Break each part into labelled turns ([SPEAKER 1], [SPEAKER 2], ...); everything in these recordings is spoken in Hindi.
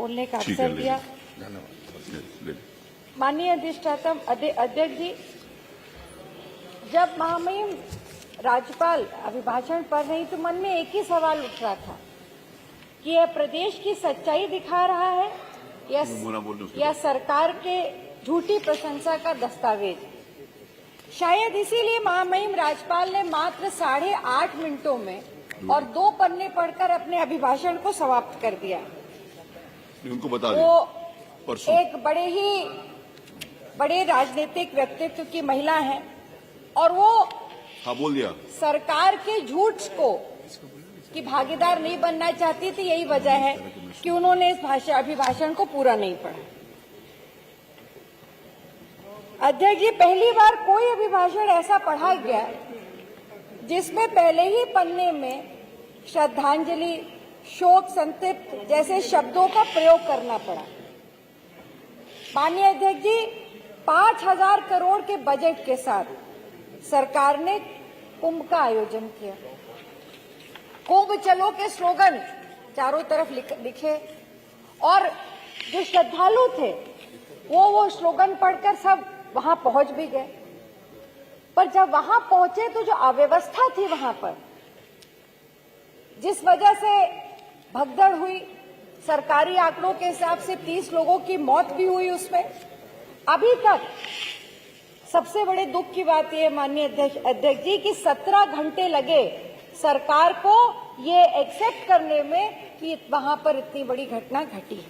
[SPEAKER 1] बोलने का अवसर दिया।
[SPEAKER 2] धन्यवाद।
[SPEAKER 1] माननीय अधिष्ठाता अध्यक्ष जी, जब महामहिम राज्यपाल अभिभाषण पढ़ रही तो मन में एक ही सवाल उठ रहा था कि यह प्रदेश की सच्चाई दिखा रहा है या सरकार के झूठी प्रशंसा का दस्तावेज। शायद इसीलिए महामहिम राज्यपाल ने मात्र 8.5 मिनटों में और 2 पन्ने पढ़कर अपने अभिभाषण को समाप्त कर दिया।
[SPEAKER 2] उनको बता
[SPEAKER 1] वो एक बड़े राजनीतिक व्यक्तित्व की महिला हैं और वो
[SPEAKER 2] बोल दिया
[SPEAKER 1] सरकार के झूठ को की भागीदार नहीं बनना चाहती थी। यही वजह है कि उन्होंने इस अभिभाषण को पूरा नहीं पढ़ा। अध्यक्ष जी, पहली बार कोई अभिभाषण ऐसा पढ़ा गया जिसमें पहले ही पन्ने में श्रद्धांजलि, शोक संतृप्त जैसे शब्दों का प्रयोग करना पड़ा। माननीय अध्यक्ष जी, 5,000 करोड़ के बजट के साथ सरकार ने कुंभ का आयोजन किया। कुंभ चलो के स्लोगन चारों तरफ लिखे और जो श्रद्धालु थे वो स्लोगन पढ़कर सब वहां पहुंच भी गए। पर जब वहां पहुंचे तो जो अव्यवस्था थी वहां पर, जिस वजह से भगदड़ हुई, सरकारी आंकड़ों के हिसाब से 30 लोगों की मौत भी हुई उसमें। अभी तक सबसे बड़े दुख की बात यह माननीय अध्यक्ष जी कि 17 घंटे लगे सरकार को ये एक्सेप्ट करने में कि वहां पर इतनी बड़ी घटना घटी।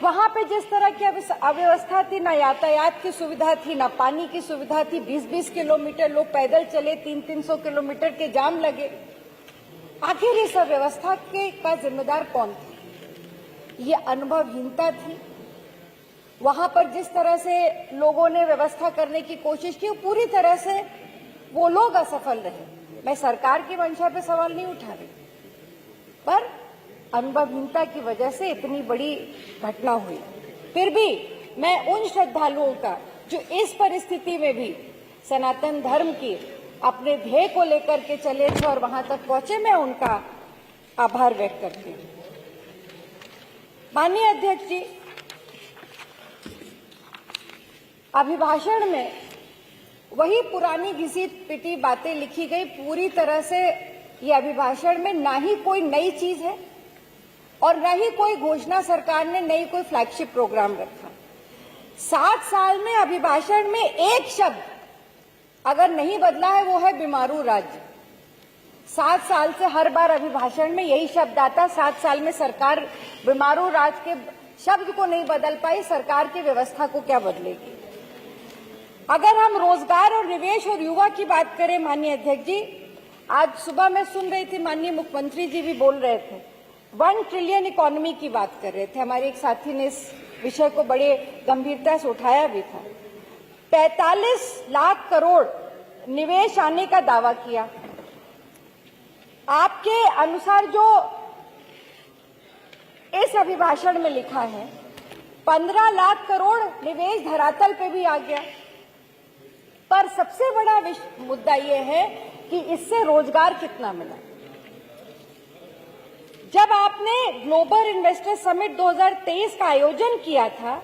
[SPEAKER 1] वहां पे जिस तरह की अव्यवस्था थी, ना यातायात की सुविधा थी, ना पानी की सुविधा थी। 20-20 किलोमीटर लोग पैदल चले, 300-300 किलोमीटर के जाम लगे। आखिर इस अव्यवस्था का जिम्मेदार कौन था? ये अनुभवहीनता थी। वहां पर जिस तरह से लोगों ने व्यवस्था करने की कोशिश की, पूरी तरह से वो लोग असफल रहे। मैं सरकार की मंशा पे सवाल नहीं उठा रही, पर अनुभवहीनता की वजह से इतनी बड़ी घटना हुई। फिर भी मैं उन श्रद्धालुओं का जो इस परिस्थिति में भी सनातन धर्म की अपने ध्येय को लेकर के चले थे और वहां तक पहुंचे, मैं उनका आभार व्यक्त करती हूं। माननीय अध्यक्ष जी, अभिभाषण में वही पुरानी घिसी पिटी बातें लिखी गई। पूरी तरह से ये अभिभाषण में ना ही कोई नई चीज है और न ही कोई घोषणा सरकार ने नई कोई फ्लैगशिप प्रोग्राम रखा। 7 साल में अभिभाषण में एक शब्द अगर नहीं बदला है वो है बीमारू राज्य। 7 साल से हर बार अभिभाषण में यही शब्द आता। 7 साल में सरकार बीमारू राज्य के शब्द को नहीं बदल पाई, सरकार की व्यवस्था को क्या बदलेगी? अगर हम रोजगार और निवेश और युवा की बात करें माननीय अध्यक्ष जी, आज सुबह मैं सुन रही थी, माननीय मुख्यमंत्री जी भी बोल रहे थे, 1 ट्रिलियन इकोनॉमी की बात कर रहे थे। हमारे एक साथी ने इस विषय को बड़े गंभीरता से उठाया भी था। 45 लाख करोड़ निवेश आने का दावा किया। आपके अनुसार जो इस अभिभाषण में लिखा है, 15 लाख करोड़ निवेश धरातल पे भी आ गया। पर सबसे बड़ा मुद्दा यह है कि इससे रोजगार कितना मिला। जब आपने ग्लोबल इन्वेस्टर समिट 2023 का आयोजन किया था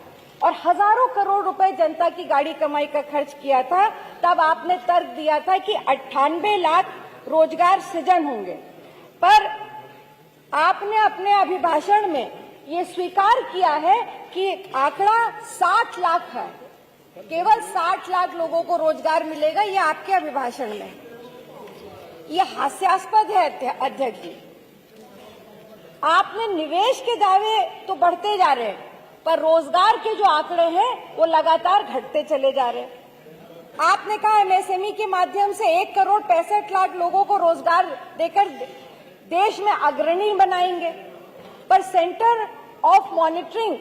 [SPEAKER 1] और हजारों करोड़ रुपए जनता की गाड़ी कमाई का खर्च किया था, तब आपने तर्क दिया था कि 98 लाख रोजगार सृजन होंगे। पर आपने अपने अभिभाषण में ये स्वीकार किया है कि आंकड़ा 60 लाख है, केवल 60 लाख लोगों को रोजगार मिलेगा। ये आपके अभिभाषण में, ये हास्यास्पद है अध्यक्ष जी। आपने निवेश के दावे तो बढ़ते जा रहे हैं, पर रोजगार के जो आंकड़े हैं वो लगातार घटते चले जा रहे हैं। आपने कहा एमएसएमई के माध्यम से 1 करोड़ 65 लाख लोगों को रोजगार देकर देश में अग्रणी बनाएंगे, पर centre of monitoring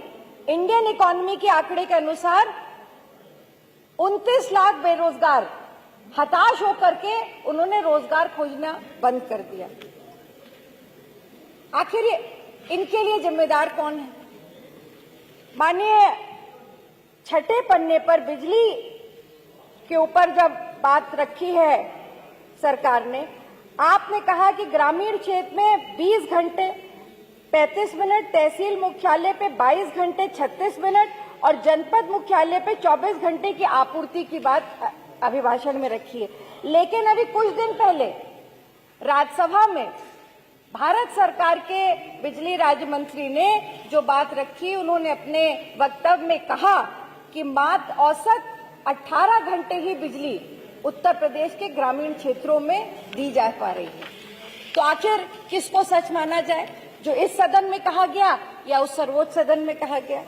[SPEAKER 1] Indian economy के आंकड़े के अनुसार 29 लाख बेरोजगार हताश होकर के उन्होंने रोजगार खोजना बंद कर दिया। आखिर इनके लिए जिम्मेदार कौन है? माननीय 6ठे पन्ने पर बिजली के ऊपर जब बात रखी है सरकार ने, आपने कहा कि ग्रामीण क्षेत्र में 20 घंटे, 35 मिनट, तहसील मुख्यालय पे 22 घंटे 36 मिनट और जनपद मुख्यालय पे 24 घंटे की आपूर्ति की बात अभिभाषण में रखी है। लेकिन अभी कुछ दिन पहले राज्यसभा में भारत सरकार के बिजली राज्य मंत्री ने जो बात रखी, उन्होंने अपने वक्तव्य में कहा कि मात्र औसत 18 घंटे ही बिजली उत्तर प्रदेश के ग्रामीण क्षेत्रों में दी जा पा रही है। तो आखिर किसको सच माना जाए, जो इस सदन में कहा गया या उस सर्वोच्च सदन में कहा गया?